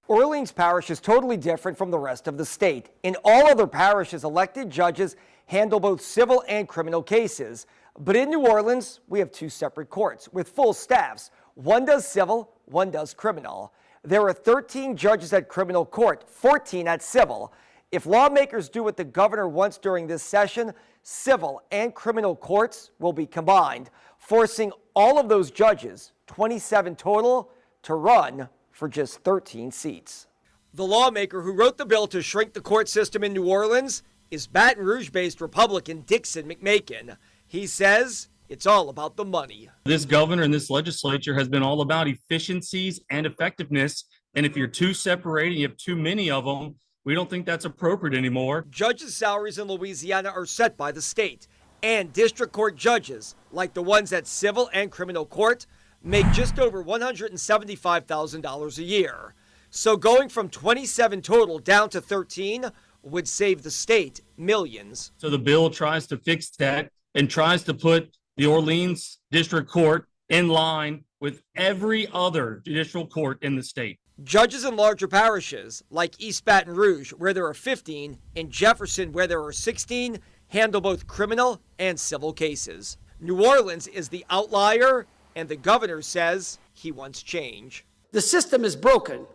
Orleans Parish is totally different from the rest of the state. In all other parishes, elected judges handle both civil and criminal cases. But in New Orleans, we have two separate courts with full staffs. One does civil, one does criminal. There are 13 judges at criminal court, 14 at civil. If lawmakers do what the governor wants during this session, civil and criminal courts will be combined, forcing all of those judges, 27 total, to run for just 13 seats. The lawmaker who wrote the bill to shrink the court system in New Orleans is Baton Rouge-based Republican Dixon McMakin. He says it's all about the money. This governor and this legislature has been all about efficiencies and effectiveness. And if you're too separated, you have too many of them, we don't think that's appropriate anymore. Judges' salaries in Louisiana are set by the state, and district court judges, like the ones at civil and criminal court, make just over $175,000 a year. So going from 27 total down to 13 would save the state millions. So the bill tries to fix that and tries to put the Orleans District Court in line with every other judicial court in the state. Judges in larger parishes, like East Baton Rouge, where there are 15, and Jefferson, where there are 16, handle both criminal and civil cases. New Orleans is the outlier, and the governor says he wants change. The system is broken.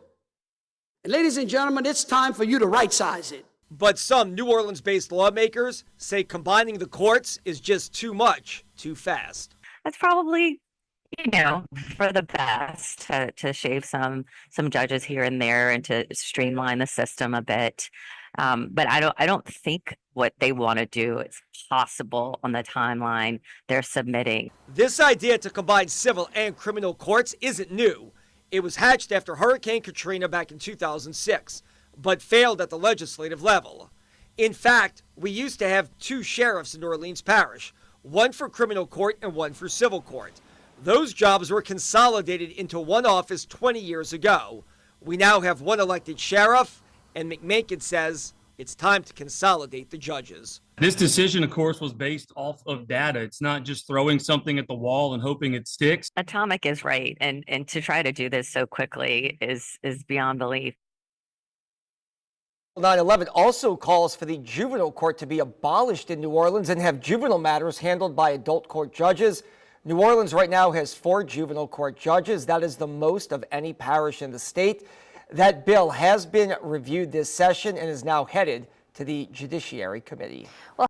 And ladies and gentlemen, it's time for you to right-size it. But some New Orleans-based lawmakers say combining the courts is just too much, too fast. That's probably, for the best to shave some judges here and there and to streamline the system a bit. But I don't think what they want to do is possible on the timeline they're submitting. This idea to combine civil and criminal courts isn't new. It was hatched after Hurricane Katrina back in 2006, but failed at the legislative level. In fact, we used to have two sheriffs in Orleans Parish, one for criminal court and one for civil court. Those jobs were consolidated into one office 20 years ago. We now have one elected sheriff, and McMakin says it's time to consolidate the judges. This decision, of course, was based off of data. It's not just throwing something at the wall and hoping it sticks. Atomic is right, and to try to do this so quickly is beyond belief. 9/11 also calls for the juvenile court to be abolished in New Orleans and have juvenile matters handled by adult court judges. New Orleans right now has 4 juvenile court judges. That is the most of any parish in the state. That bill has been reviewed this session and is now headed to the Judiciary Committee. Well,